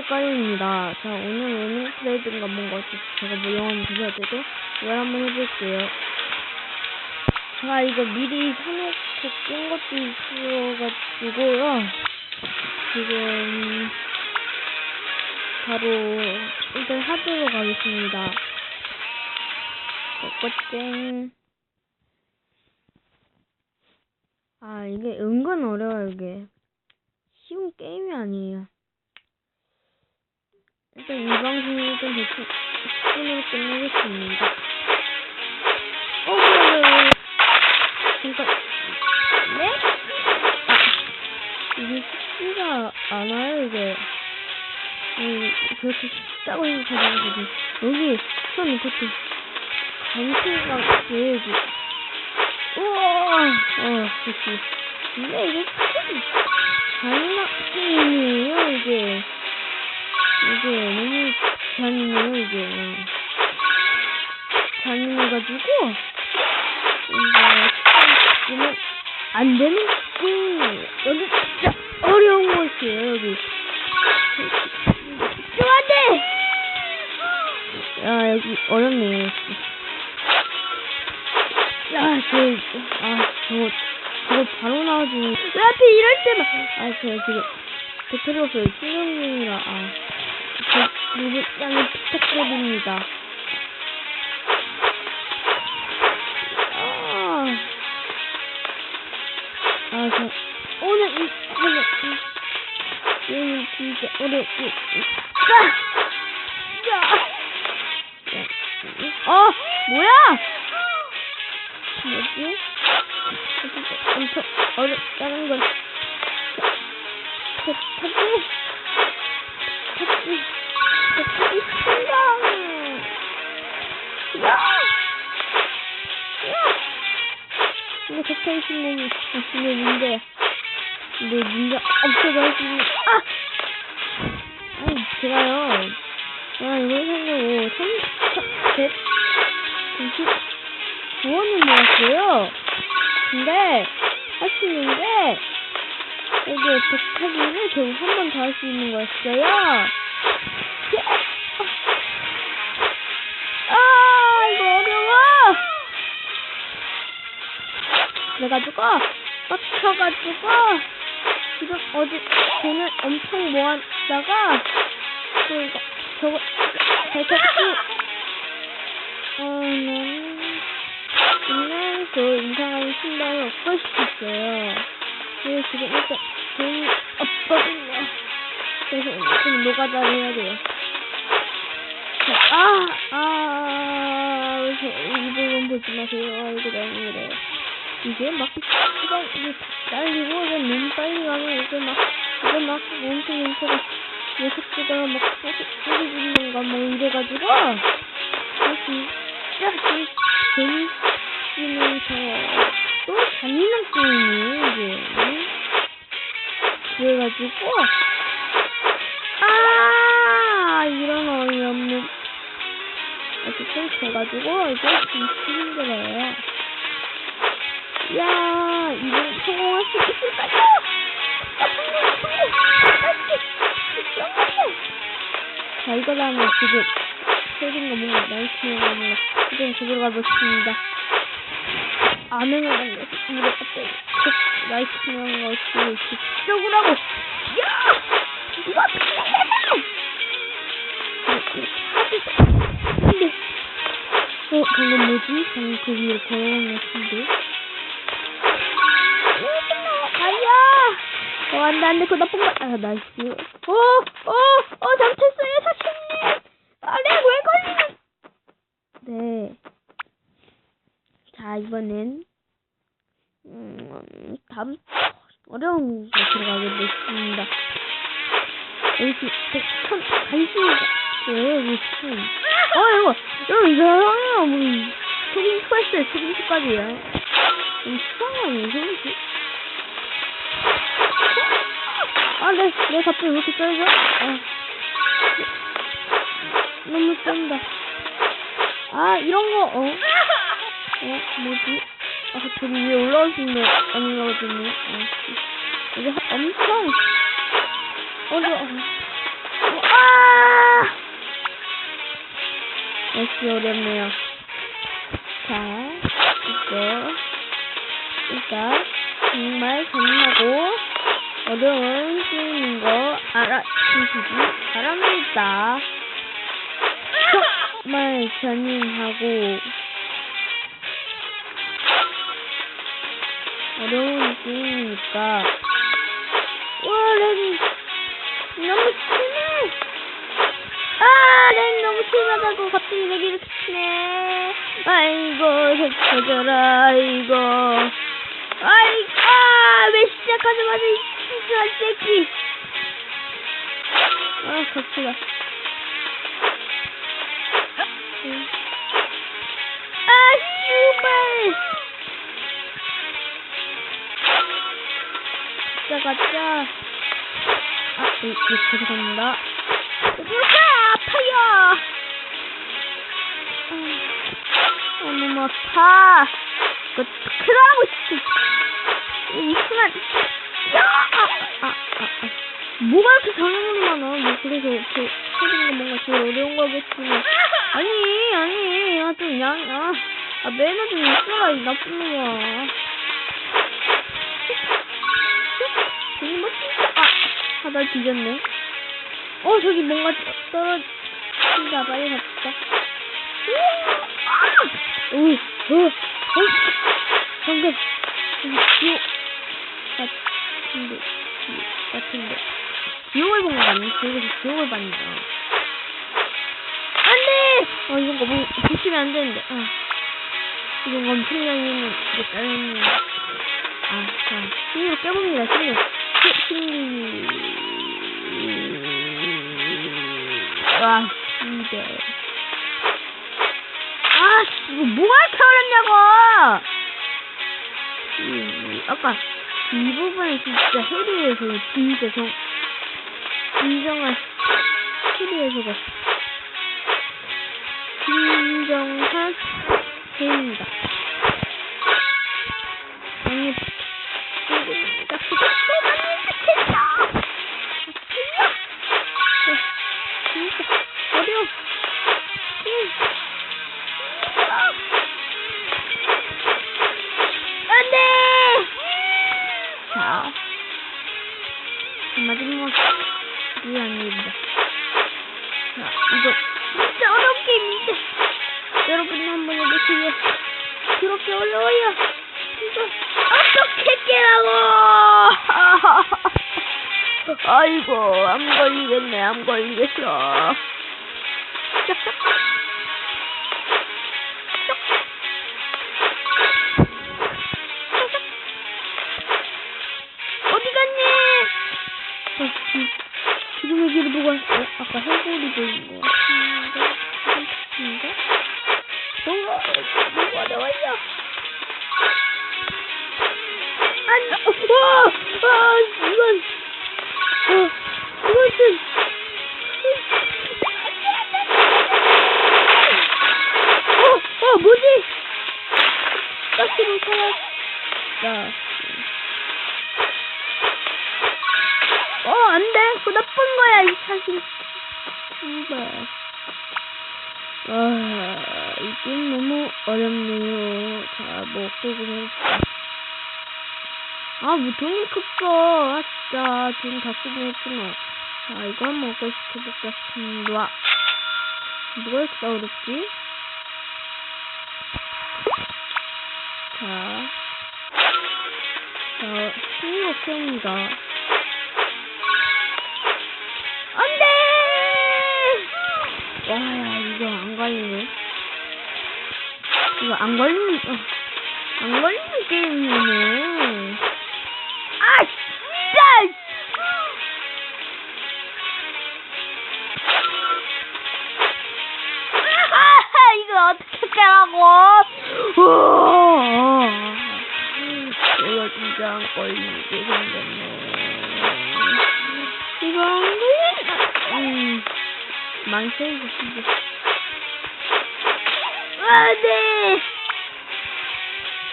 헷갈립니다. 자, 오늘은 트레이드인가 뭔가 제가 뭐 영어 한번 해야 되고, 이걸 한번 해볼게요. 제가 이거 미리 사놓고 낀 것도 있어가지고요. 지금, 바로, 일단 하도록 하겠습니다. 꺾어땡. 아, 이게 은근 어려워요, 이게. 쉬운 게임이 아니에요. 일단 이 방송은 일단 대충 10분으로 끝내겠습니다. 뭐야. 잠깐. 네? 아, 이게 쉽지가 않아요, 이게. 그렇게 쉽다고 생각하지 않거든. 여기, 손 이렇게, 정신이가 보여야지. 우와! 그치. 근데 이게 참, 잔인한 게임이에요, 이게. 이게 너무 잔인해요, 이게. 잔인해가지고, 이거, 안 되는 게임이에요. 여기 진짜 어려운 곳이에요, 여기. 안 돼! 야, 여기 어렵네요. 야, 저거 바로 나와주네. 왜 하필 이럴 때만. 제가 지금 배터리 없어요. 충전 중이라. 그리고 양해 부탁드립니다. 오늘 이 게임은 진짜 어려워. 뭐야? 뭐지? 엄청 어렵다는 걸. 이거 격차이 신문이 문제야. 근데 문제 없어도 할 수 있는, 제가요. 이걸 살려고 199원을 모았어요. 근데, 할 수 있는데, 여기 100타기를 결국 한 번 더 할 수 있는 거였어요. 이거 어려워! 그래가지고, 빡쳐가지고, 지금 어제 돈을 엄청 모았다가, 저거, 발톱이, 그냥 이상한 신발을 얻고 싶었어요. 그래서 지금 일단 돈이 없거든요. 그래서 오늘 노가다를 해야 돼요. 그래서 이 부분 보지 마세요. 이거 너무 그래요. 이게 막 시간 이게 딸리고 너무 빨리 가면 이게 막 엄청 냄새가 녀석들가 막 소리 지르는 거 이래가지고 진짜 재밌으면서 또 잔인한 게임이에요 이게. 그래가지고 이런 어이없는 어쨌든 돼가지고 이게 진짜 힘들어요. 이번 성공할 수 있을까요? 자, 이거 다음에 지금 세린 거 뭔가 나이스한 거 뭔가 지금 저기로 가보겠습니다. 아는 거 뭔가 물에 갑자기 나이스한 거 지금 저쪽으로 하고 이거 근데 방금 뭐지? 방금 그 위로 걸어간 것 같은데 안 돼, 그거 나쁜 거. 나이스. 잘못했어요, 사장님. 렉 왜 걸리는. 네. 자, 이번엔, 다음, 어려운 곳으로 들어가게 됐습니다. 여기, 간신히, 여기, 이거 이상해요. 초빙수 했어요, 초빙수까지요. 이상하네, 초빙수. 내 갑자기 왜 이렇게 떨어져? 너무 쩐다. 이런 거, 뭐지? 저기 위에 올라올 수 있는, 아닌가 보더니. 이게 엄청, 어려워. 역시 어렵네요. 자, 이거 일단 정말 재미나고 어려운 게임인 거 알아주시기 바랍니다. 정말 재미나고 어려운 게임이니까. 와, 렌 너무 심해. 렌 너무 심하다고 갑자기 왜 이렇게 치네. 아이고 터져라 이거. 왜 시작하자마자 이 치사한 새끼. 갑시다. 씨발. 가자. 죄송합니다. 아파요. 너무 아파. 그러라고 이승한. 뭐가 이렇게 장애물이 많아. 뭐 그래서 이렇게 해주는 게 뭔가 제일 어려운 거겠지. 아니. 좀 매너 좀 있어라 이 나쁜 놈아. 나 뒤졌네. 저기 뭔가 떨어진다. 빨리 갑시다. 방금 지옥 같은데 지옥을 본 거 맞니? 지옥을 봤는데. 안돼! 이런 거 보시면 안 되는데. 이런 거 엄청나게 다른. 자, 신기로 깨봅니다. 이게. 이거 뭐가 이렇게 어렵냐고! 아까 이 부분은 진짜 해리에서 진정한 해리에서가 진정한 해리입니다. 아니, 나 그거 또 많이 했겠어! 진짜 어려워. 안돼! 자, 마지막 아닙니다. 자, 이거 진짜 어려운 게임인데 여러분이 한번 해보세요. 그렇게 어려워요. 이거 어떻게 깨라고? 아이고, 안 걸리겠어. 어디 갔니? 지금 여기를 보고 왔어. 아까 해골이 보인 거 같은데? 너무 어려워요. 이건 뭐지? 가스로 살았다. 안 돼. 그거 나쁜 거야, 이 사실. 이건 너무 어렵네요. 자, 뭐, 끌고 해봅시다. 돈이 컸어. 진짜. 돈 다 쓰고 했구나. 자, 이거 한번 시켜보겠습니다. 뭐가 이렇게 어렵지? 자, 16회입니다. 안 돼! 이거 안 걸리네. 이거 안 걸리는 게임이네. 진짜! 이거 어떻게 깨라고? 이거 진짜 안 걸리게 생겼네. 이거 안 걸린다. 망쳐, 이거 진짜. 네!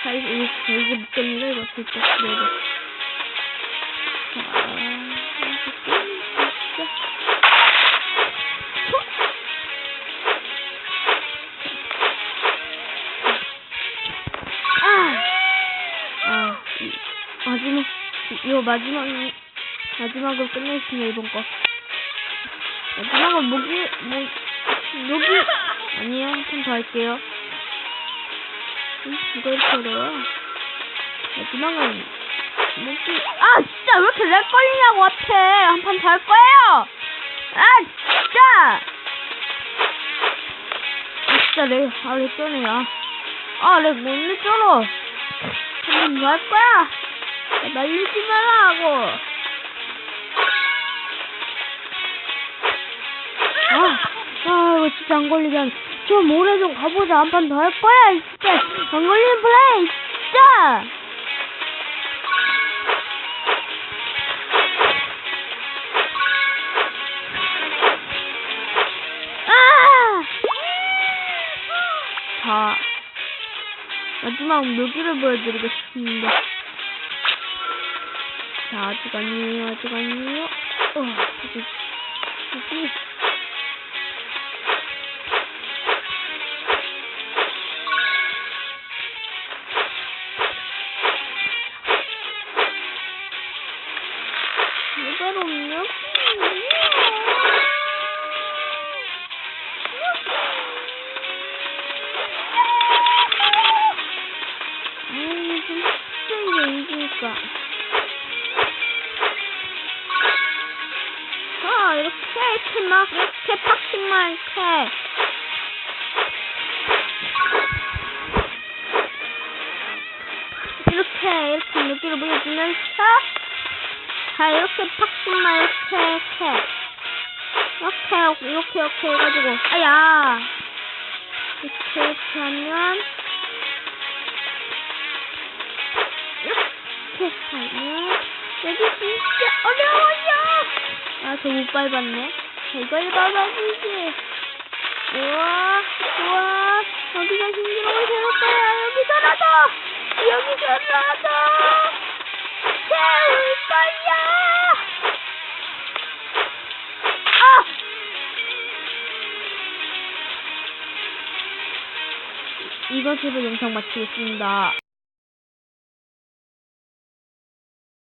자, 이거 묶였는데, 이거 진짜. 이걸로 마지막으로 끝내겠습니다, 이번 거. 마지막은 여기 아니에요, 한 판 더 할게요. 누가 이렇게 어려워? 마지막은 진짜 왜 이렇게 렉 걸리냐고 앞에. 한 판 더 할 거예요. 진짜 렉 쩌네요. 렉 뭔데 쩔어. 한 판 더 할 거야. 날리지 마라 하고. 이거 진짜 안 걸리게 하네. 좀 오래 좀 가보자. 한 판 더 할 거야. 진짜 안 걸리는 플레이 진짜. 자, 마지막 묘기를 보여드리겠습니다. 자, 아직 아니에요. 여기. 없냐? 좀 진짜 이기니까. 이렇게 막 이렇게 팍씩만 이렇게 느낌을 보여주면서 이렇게 팍씩만 이렇게 해가지고 이렇게 하면 여기 진짜 어려워요. 저 못 밟았네. 이걸 밟아주지. 우와, 어디가 힘들어 세울 거야. 여기서라도 세울 거야. 이것으로 영상 마치겠습니다.